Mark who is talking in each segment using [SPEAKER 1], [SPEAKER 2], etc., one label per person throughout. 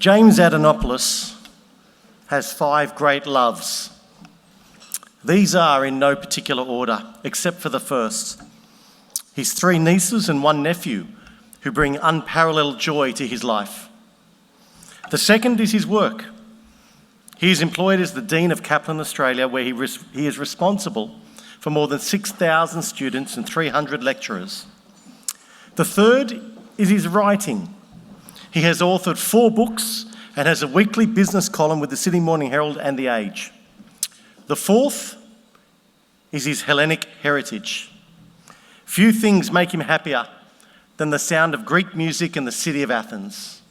[SPEAKER 1] James Adonopoulos has 5 great loves. These are in no particular order, except for the first. His 3 nieces and 1 nephew who bring unparalleled joy to his life. The second is his work. He is employed as the Dean of Kaplan Australia, where he is responsible for more than 6,000 students and 300 lecturers. The third is his writing. He has authored 4 books and has a weekly business column with the Sydney Morning Herald and The Age. The fourth is his Hellenic heritage. Few things make him happier than the sound of Greek music in the city of Athens.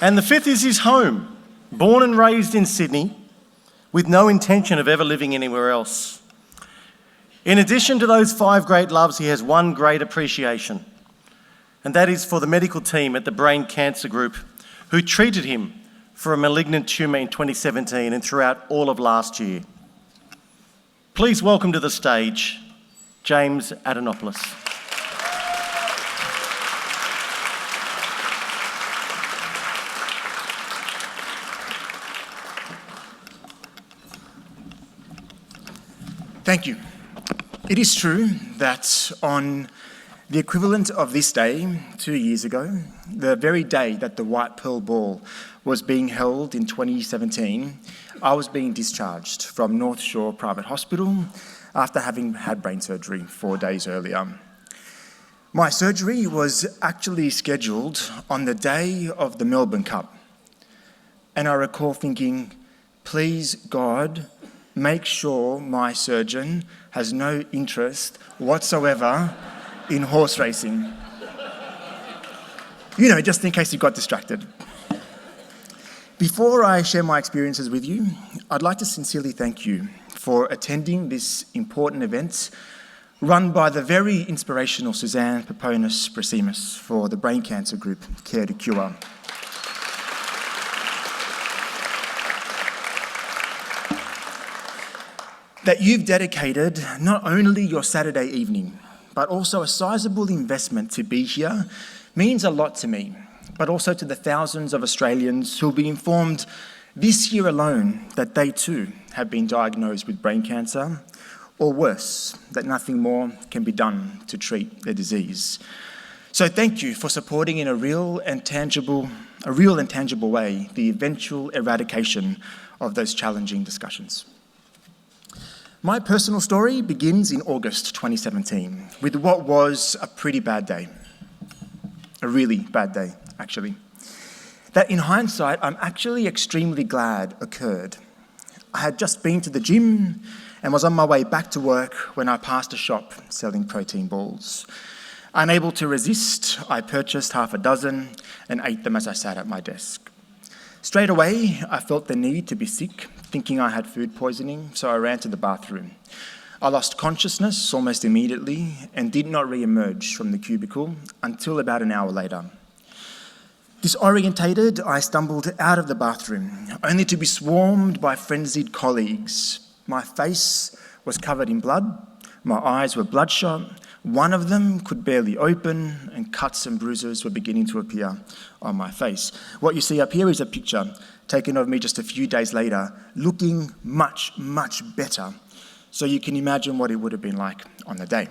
[SPEAKER 1] And the fifth is his home, born and raised in Sydney, with no intention of ever living anywhere else. In addition to those 5 great loves, he has 1 great appreciation, and that is for the medical team at the Brain Cancer Group who treated him for a malignant tumour in 2017 and throughout all of last year. Please welcome to the stage, James Adonopoulos.
[SPEAKER 2] Thank you. It is true that on the equivalent of this day 2 years ago, the very day that the White Pearl Ball was being held in 2017, I was being discharged from North Shore Private Hospital after having had brain surgery 4 days earlier. My surgery was actually scheduled on the day of the Melbourne Cup. And I recall thinking, please God, make sure my surgeon has no interest whatsoever in horse racing. You know, just in case you got distracted. Before I share my experiences with you, I'd like to sincerely thank you for attending this important event run by the very inspirational Suzanne Paponis-Brasimus for the Brain Cancer Group Care to Cure. That you've dedicated not only your Saturday evening, but also a sizable investment to be here means a lot to me, but also to the thousands of Australians who'll be informed this year alone that they too have been diagnosed with brain cancer, or worse, that nothing more can be done to treat their disease. So thank you for supporting in a real and tangible way the eventual eradication of those challenging discussions. My personal story begins in August 2017 with what was a pretty bad day. A really bad day, actually. That in hindsight, I'm actually extremely glad occurred. I had just been to the gym and was on my way back to work when I passed a shop selling protein balls. Unable to resist, I purchased half a dozen and ate them as I sat at my desk. Straight away, I felt the need to be sick, thinking I had food poisoning, so I ran to the bathroom. I lost consciousness almost immediately and did not re-emerge from the cubicle until about an hour later. Disorientated, I stumbled out of the bathroom, only to be swarmed by frenzied colleagues. My face was covered in blood, my eyes were bloodshot, one of them could barely open, and cuts and bruises were beginning to appear on my face. What you see up here is a picture taken of me just a few days later, looking much, much better. So you can imagine what it would have been like on the day.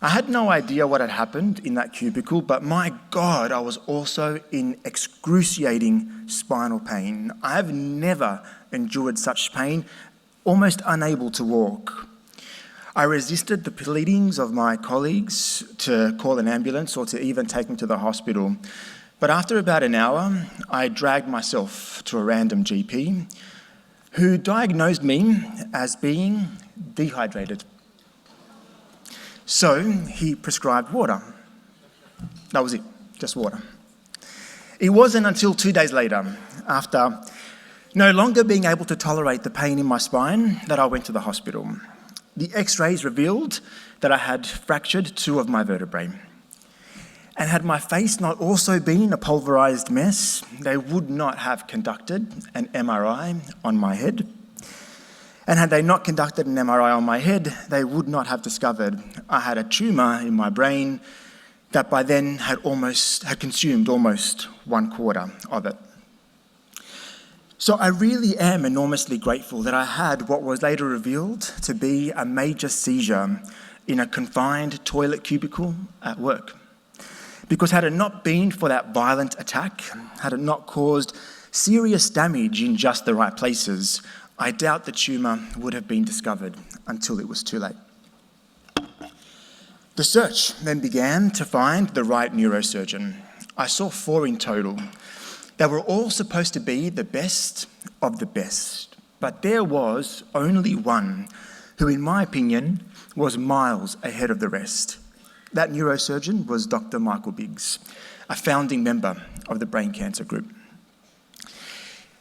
[SPEAKER 2] I had no idea what had happened in that cubicle, but my God, I was also in excruciating spinal pain. I have never endured such pain, almost unable to walk. I resisted the pleadings of my colleagues to call an ambulance or to even take me to the hospital. But after about an hour, I dragged myself to a random GP who diagnosed me as being dehydrated. So he prescribed water. That was it, just water. It wasn't until 2 days later, after no longer being able to tolerate the pain in my spine, that I went to the hospital. The x-rays revealed that I had fractured 2 of my vertebrae. And had my face not also been a pulverised mess, they would not have conducted an MRI on my head. And had they not conducted an MRI on my head, they would not have discovered I had a tumour in my brain that by then had consumed almost 1/4 of it. So I really am enormously grateful that I had what was later revealed to be a major seizure in a confined toilet cubicle at work. Because had it not been for that violent attack, had it not caused serious damage in just the right places, I doubt the tumour would have been discovered until it was too late. The search then began to find the right neurosurgeon. I saw 4 in total. They were all supposed to be the best of the best, but there was only one who, in my opinion, was miles ahead of the rest. That neurosurgeon was Dr. Michael Biggs, a founding member of the brain cancer group.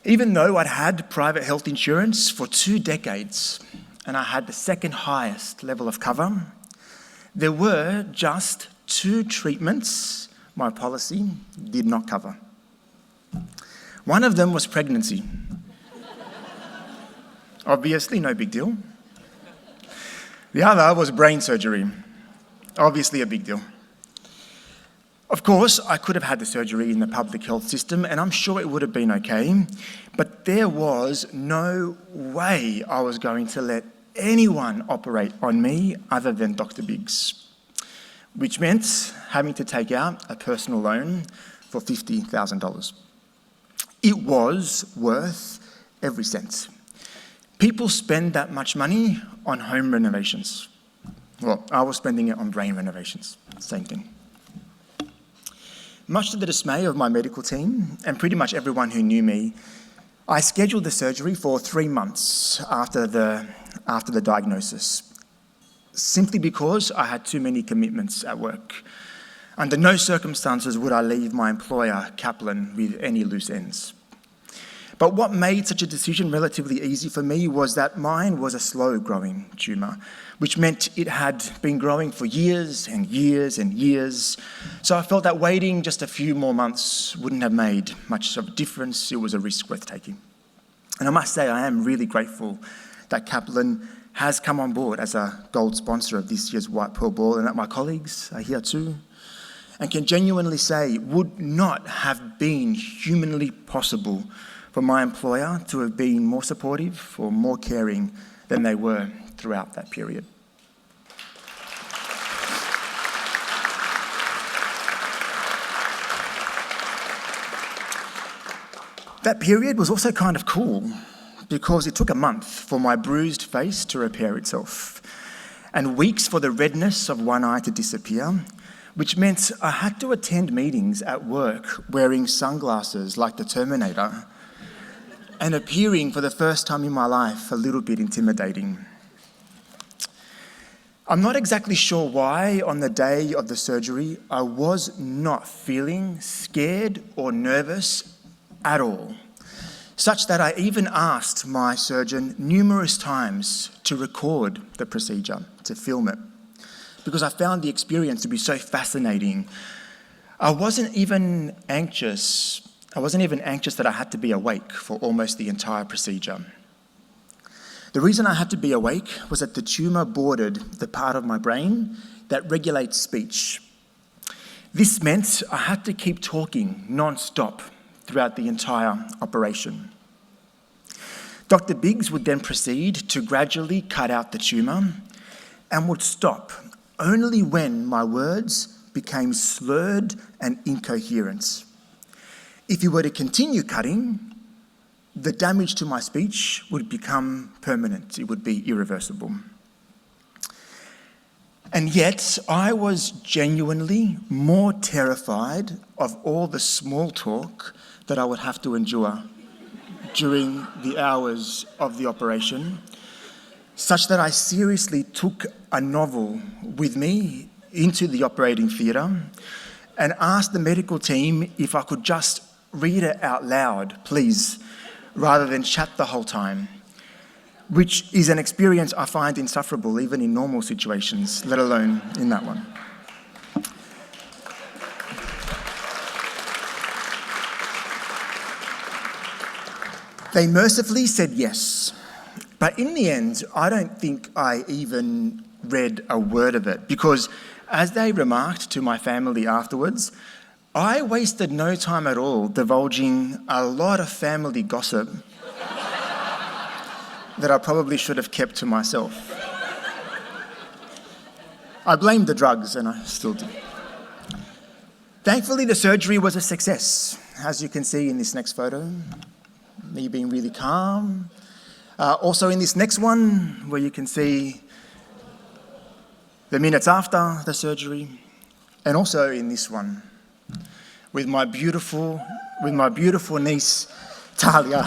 [SPEAKER 2] Even though I'd had private health insurance for 2 decades and I had the second highest level of cover, there were just 2 treatments my policy did not cover. One of them was pregnancy. Obviously, no big deal. The other was brain surgery. Obviously a big deal. Of course, I could have had the surgery in the public health system, and I'm sure it would have been okay, but there was no way I was going to let anyone operate on me other than Dr. Biggs, which meant having to take out a personal loan for $50,000. It was worth every cent. People spend that much money on home renovations. Well, I was spending it on brain renovations, same thing. Much to the dismay of my medical team and pretty much everyone who knew me, I scheduled the surgery for 3 months after the diagnosis, simply because I had too many commitments at work. Under no circumstances would I leave my employer, Kaplan, with any loose ends. But what made such a decision relatively easy for me was that mine was a slow-growing tumour, which meant it had been growing for years and years and years. So I felt that waiting just a few more months wouldn't have made much of a difference. It was a risk worth taking. And I must say, I am really grateful that Kaplan has come on board as a gold sponsor of this year's White Pearl Ball, and that my colleagues are here too, and can genuinely say it would not have been humanly possible for my employer to have been more supportive or more caring than they were throughout that period. That period was also kind of cool because it took a month for my bruised face to repair itself and weeks for the redness of one eye to disappear, which meant I had to attend meetings at work wearing sunglasses like the Terminator and appearing for the first time in my life a little bit intimidating. I'm not exactly sure why on the day of the surgery I was not feeling scared or nervous at all, such that I even asked my surgeon numerous times to record the procedure, to film it, because I found the experience to be so fascinating. I wasn't even anxious that I had to be awake for almost the entire procedure. The reason I had to be awake was that the tumour bordered the part of my brain that regulates speech. This meant I had to keep talking non-stop throughout the entire operation. Dr. Biggs would then proceed to gradually cut out the tumour and would stop only when my words became slurred and incoherent. If he were to continue cutting, the damage to my speech would become permanent. It would be irreversible. And yet, I was genuinely more terrified of all the small talk that I would have to endure during the hours of the operation, such that I seriously took a novel with me into the operating theatre and asked the medical team if I could just read it out loud, please, rather than chat the whole time, which is an experience I find insufferable even in normal situations, let alone in that one. They mercifully said yes, But in the end, I don't think I even read a word of it, because as they remarked to my family afterwards, I wasted no time at all divulging a lot of family gossip that I probably should have kept to myself. I blamed the drugs, and I still do. Thankfully, the surgery was a success, as you can see in this next photo. Me being really calm. Also in this next one, where you can see the minutes after the surgery, and also in this one, with my beautiful niece, Talia.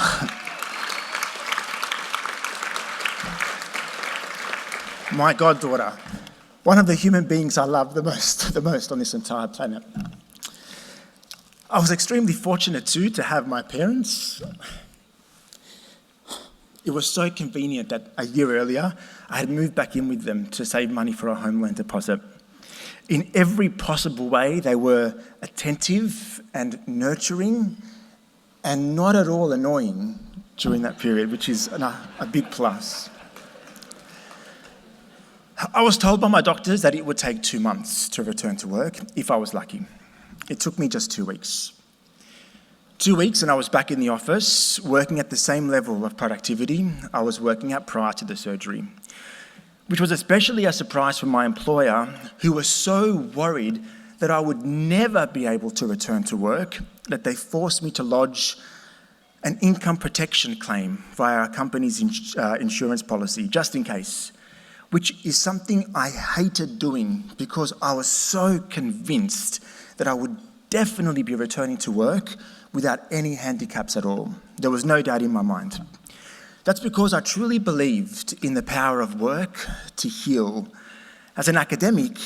[SPEAKER 2] My goddaughter, one of the human beings I love the most on this entire planet. I was extremely fortunate too to have my parents. It was so convenient that a year earlier, I had moved back in with them to save money for a home loan deposit. In every possible way, they were attentive and nurturing and not at all annoying during that period, which is a big plus. I was told by my doctors that it would take 2 months to return to work if I was lucky. It took me just 2 weeks. 2 weeks and I was back in the office, working at the same level of productivity I was working at prior to the surgery, which was especially a surprise for my employer, who was so worried that I would never be able to return to work that they forced me to lodge an income protection claim via our company's insurance policy, just in case, which is something I hated doing because I was so convinced that I would definitely be returning to work without any handicaps at all. There was no doubt in my mind. That's because I truly believed in the power of work to heal. As an academic,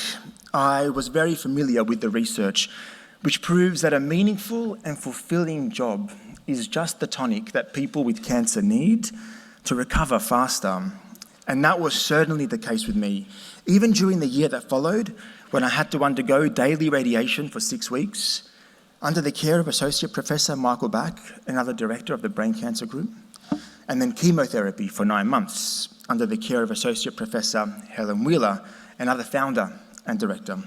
[SPEAKER 2] I was very familiar with the research, which proves that a meaningful and fulfilling job is just the tonic that people with cancer need to recover faster. And that was certainly the case with me. Even during the year that followed, when I had to undergo daily radiation for 6 weeks, under the care of Associate Professor Michael Back, another director of the Brain Cancer Group, and then chemotherapy for 9 months, under the care of Associate Professor Helen Wheeler, another founder and director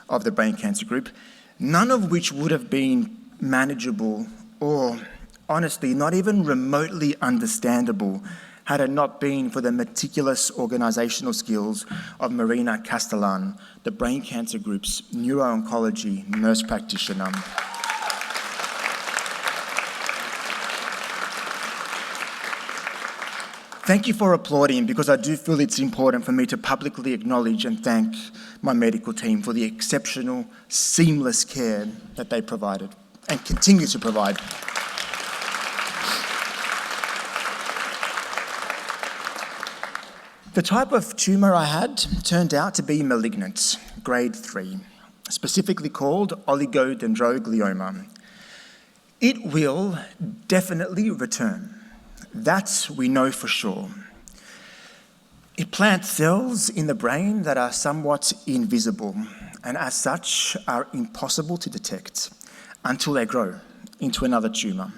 [SPEAKER 2] of the Brain Cancer Group, none of which would have been manageable or, honestly, not even remotely understandable had it not been for the meticulous organisational skills of Marina Castellan, the Brain Cancer Group's neuro-oncology nurse practitioner. Thank you for applauding, because I do feel it's important for me to publicly acknowledge and thank my medical team for the exceptional, seamless care that they provided and continue to provide. The type of tumour I had turned out to be malignant, grade 3, specifically called oligodendroglioma. It will definitely return. That we know for sure. It plants cells in the brain that are somewhat invisible and as such are impossible to detect until they grow into another tumour.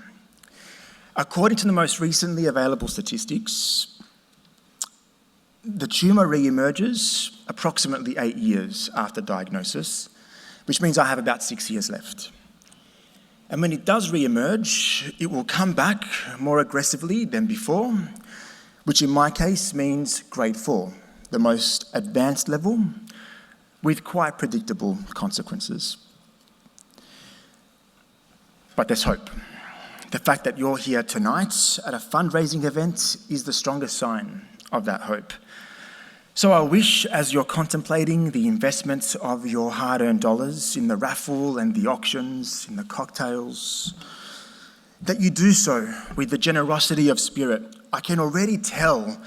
[SPEAKER 2] According to the most recently available statistics, the tumour re-emerges approximately 8 years after diagnosis, which means I have about 6 years left. And when it does re-emerge, it will come back more aggressively than before, which in my case means grade 4, the most advanced level, with quite predictable consequences. But there's hope. The fact that you're here tonight at a fundraising event is the strongest sign of that hope. So I wish, as you're contemplating the investments of your hard-earned dollars in the raffle and the auctions, in the cocktails, that you do so with the generosity of spirit I can already tell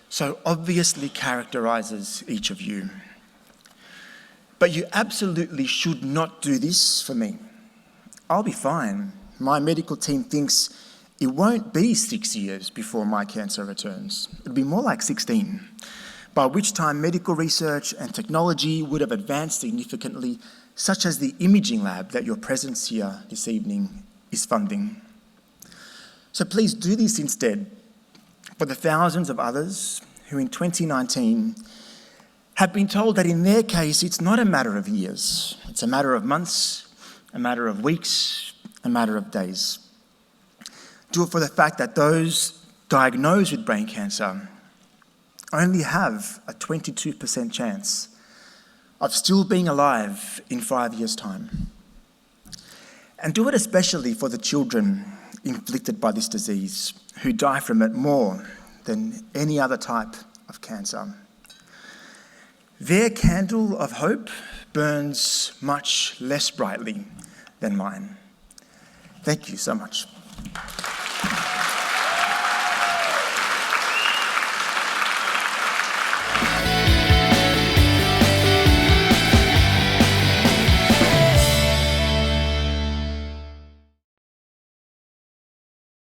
[SPEAKER 2] so obviously characterises each of you. But you absolutely should not do this for me. I'll be fine. My medical team thinks it won't be 6 years before my cancer returns. It'll be more like 16. By which time medical research and technology would have advanced significantly, such as the imaging lab that your presence here this evening is funding. So please do this instead. for the thousands of others who in 2019 have been told that in their case it's not a matter of years, it's a matter of months, a matter of weeks, a matter of days. Do it for the fact that those diagnosed with brain cancer only have a 22% chance of still being alive in 5 years' time. And do it especially for the children inflicted by this disease who die from it more than any other type of cancer. Their candle of hope burns much less brightly than mine. Thank you so much.